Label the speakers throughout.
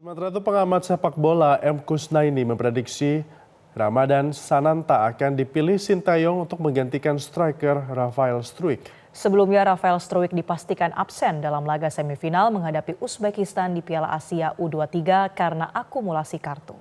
Speaker 1: Sementara itu pengamat sepak bola M. Kusnaini memprediksi Ramadan Sananta akan dipilih Sintayong untuk menggantikan striker Rafael Struijk.
Speaker 2: Sebelumnya Rafael Struijk dipastikan absen dalam laga semifinal menghadapi Uzbekistan di Piala Asia U23 karena akumulasi kartu.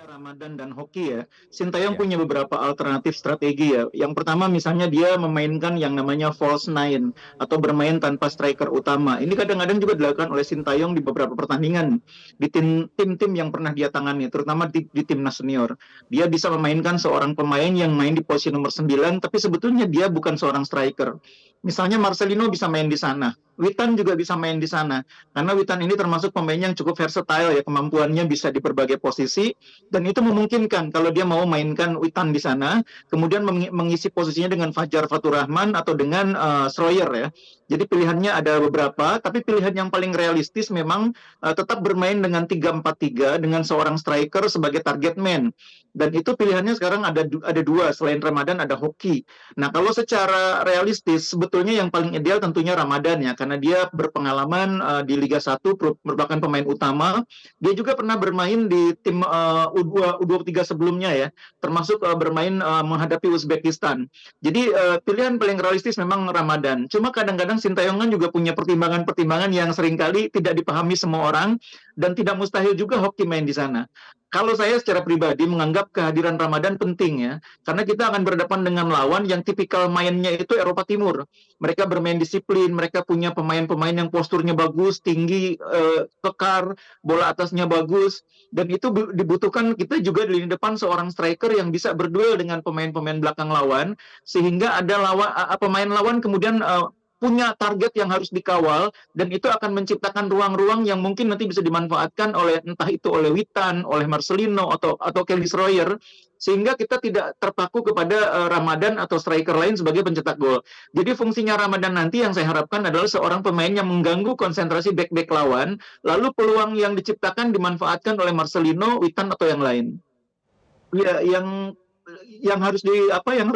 Speaker 3: Ramadan dan hoki ya, Sintayong punya beberapa alternatif strategi ya. Yang pertama misalnya dia memainkan yang namanya false nine atau bermain tanpa striker utama. Ini kadang-kadang juga dilakukan oleh Sintayong di beberapa pertandingan di tim-tim yang pernah dia tangani, terutama di timnas senior. Dia bisa memainkan seorang pemain yang main di posisi nomor 9, tapi sebetulnya dia bukan seorang striker. Misalnya Marcelino bisa main di sana, Witan juga bisa main di sana. Karena Witan ini termasuk pemain yang cukup versatile ya, kemampuannya bisa di berbagai posisi. Dan itu memungkinkan kalau dia mau mainkan Witan di sana, kemudian mengisi posisinya dengan Fajar Faturrahman atau dengan Schroyer ya. Jadi pilihannya ada beberapa, tapi pilihan yang paling realistis memang tetap bermain dengan 3-4-3 dengan seorang striker sebagai target man. Dan itu pilihannya sekarang ada dua, selain Ramadan ada Hoki. Nah kalau secara realistis sebetulnya yang paling ideal tentunya Ramadan ya, karena dia berpengalaman di Liga 1, merupakan pemain utama. Dia juga pernah bermain di tim U23 sebelumnya ya, termasuk bermain menghadapi Uzbekistan. Jadi pilihan paling realistis memang Ramadan. Cuma kadang-kadang Sintayong kan juga punya pertimbangan-pertimbangan yang seringkali tidak dipahami semua orang, dan tidak mustahil juga Hoki main di sana. Kalau saya secara pribadi menganggap kehadiran Ramadan penting ya, karena kita akan berhadapan dengan lawan yang tipikal mainnya itu Eropa Timur. Mereka bermain disiplin, mereka punya pemain-pemain yang posturnya bagus, tinggi, kekar, bola atasnya bagus, dan itu dibutuhkan kita juga di lini depan seorang striker yang bisa berduel dengan pemain-pemain belakang lawan, sehingga ada pemain lawan kemudian punya target yang harus dikawal, dan itu akan menciptakan ruang-ruang yang mungkin nanti bisa dimanfaatkan oleh entah itu oleh Witan, oleh Marcelino atau Kelly Schroyer, sehingga kita tidak terpaku kepada Ramadan atau striker lain sebagai pencetak gol. Jadi fungsinya Ramadan nanti yang saya harapkan adalah seorang pemain yang mengganggu konsentrasi bek-bek lawan, lalu peluang yang diciptakan dimanfaatkan oleh Marcelino, Witan atau yang lain. Ya, yang harus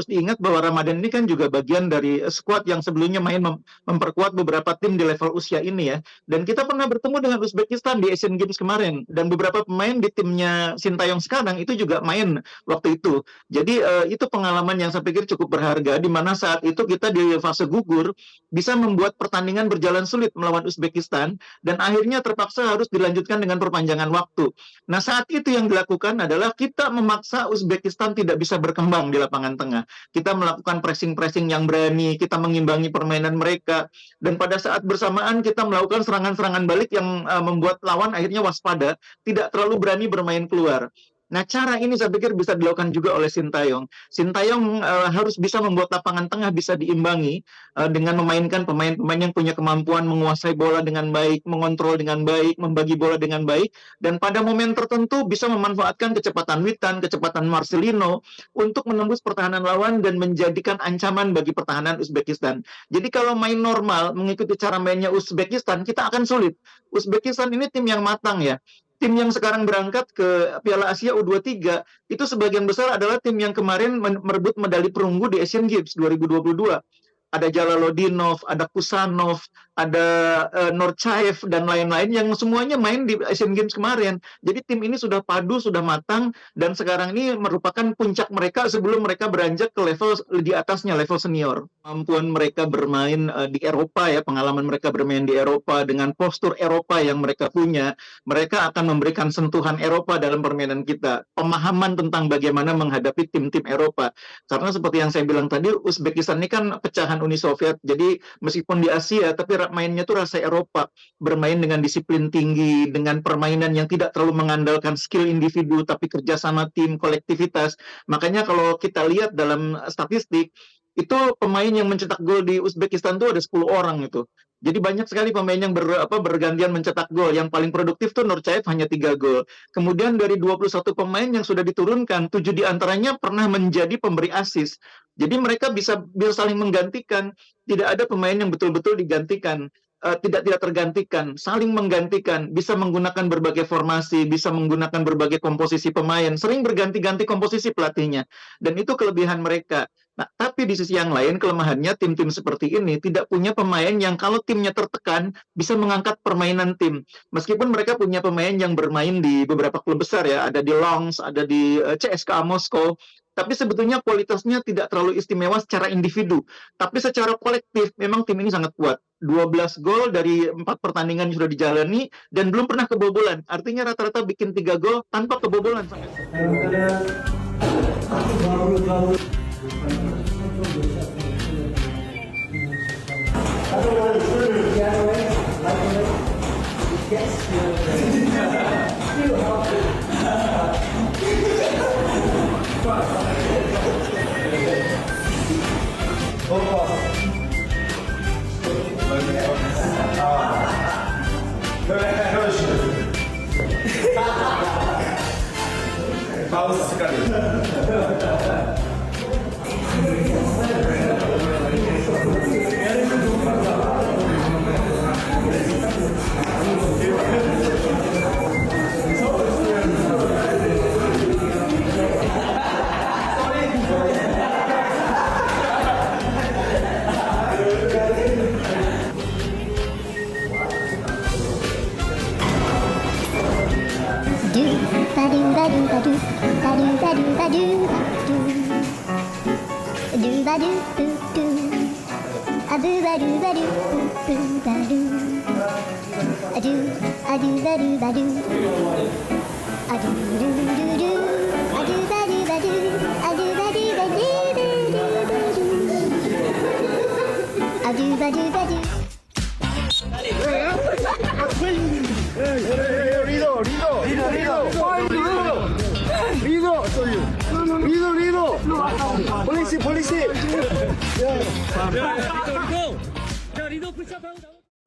Speaker 3: diingat bahwa Ramadan ini kan juga bagian dari skuad yang sebelumnya main memperkuat beberapa tim di level usia ini ya. Dan kita pernah bertemu dengan Uzbekistan di Asian Games kemarin, dan beberapa pemain di timnya Sintayong sekarang itu juga main waktu itu. Jadi itu pengalaman yang saya pikir cukup berharga, di mana saat itu kita di fase gugur bisa membuat pertandingan berjalan sulit melawan Uzbekistan, dan akhirnya terpaksa harus dilanjutkan dengan perpanjangan waktu. Nah saat itu yang dilakukan adalah kita memaksa Uzbekistan tidak bisa berkembang di lapangan tengah. Kita melakukan pressing-pressing yang berani, kita mengimbangi permainan mereka, dan pada saat bersamaan kita melakukan serangan-serangan balik yang membuat lawan akhirnya waspada, tidak terlalu berani bermain keluar. Nah, cara ini saya pikir bisa dilakukan juga oleh Sintayong. Sintayong harus bisa membuat lapangan tengah bisa diimbangi dengan memainkan pemain-pemain yang punya kemampuan menguasai bola dengan baik, mengontrol dengan baik, membagi bola dengan baik, dan pada momen tertentu bisa memanfaatkan kecepatan Witan, kecepatan Marcelino untuk menembus pertahanan lawan dan menjadikan ancaman bagi pertahanan Uzbekistan. Jadi kalau main normal, mengikuti cara mainnya Uzbekistan, kita akan sulit. Uzbekistan ini tim yang matang ya. Tim yang sekarang berangkat ke Piala Asia U23 itu sebagian besar adalah tim yang kemarin merebut medali perunggu di Asian Games 2022. Ada Jalaloddinov, ada Kusanov, ada Norcaev, dan lain-lain yang semuanya main di Asian Games kemarin. Jadi tim ini sudah padu, sudah matang, dan sekarang ini merupakan puncak mereka sebelum mereka beranjak ke level di atasnya, level senior. Kemampuan mereka bermain di Eropa ya, pengalaman mereka bermain di Eropa dengan postur Eropa yang mereka punya, mereka akan memberikan sentuhan Eropa dalam permainan kita. Pemahaman tentang bagaimana menghadapi tim-tim Eropa. Karena seperti yang saya bilang tadi, Uzbekistan ini kan pecahan Uni Soviet. Jadi meskipun di Asia, tapi mainnya tuh rasa Eropa. Bermain dengan disiplin tinggi, dengan permainan yang tidak terlalu mengandalkan skill individu, tapi kerjasama tim, kolektivitas. Makanya kalau kita lihat dalam statistik, itu pemain yang mencetak gol di Uzbekistan tuh ada 10 orang itu. Jadi banyak sekali pemain yang bergantian mencetak gol. Yang paling produktif tuh Norcaev hanya 3 gol. Kemudian dari 21 pemain yang sudah diturunkan, 7 diantaranya pernah menjadi pemberi assist. Jadi mereka bisa saling menggantikan. Tidak ada pemain yang betul-betul digantikan. Tidak tergantikan, saling menggantikan, bisa menggunakan berbagai formasi, bisa menggunakan berbagai komposisi pemain, sering berganti-ganti komposisi pelatihnya, dan itu kelebihan mereka. Nah, tapi di sisi yang lain kelemahannya tim-tim seperti ini tidak punya pemain yang kalau timnya tertekan bisa mengangkat permainan tim. Meskipun mereka punya pemain yang bermain di beberapa klub besar ya, ada di Lens, ada di CSKA Moskow, tapi sebetulnya kualitasnya tidak terlalu istimewa secara individu. Tapi secara kolektif memang tim ini sangat kuat. 12 gol dari 4 pertandingan yang sudah dijalani dan belum pernah kebobolan. Artinya rata-rata bikin 3 gol tanpa kebobolan sampai sekarang.
Speaker 4: Haus sekali.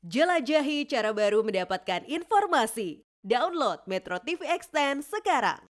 Speaker 5: Jelajahi cara baru mendapatkan informasi. Download Metro TV Extend sekarang.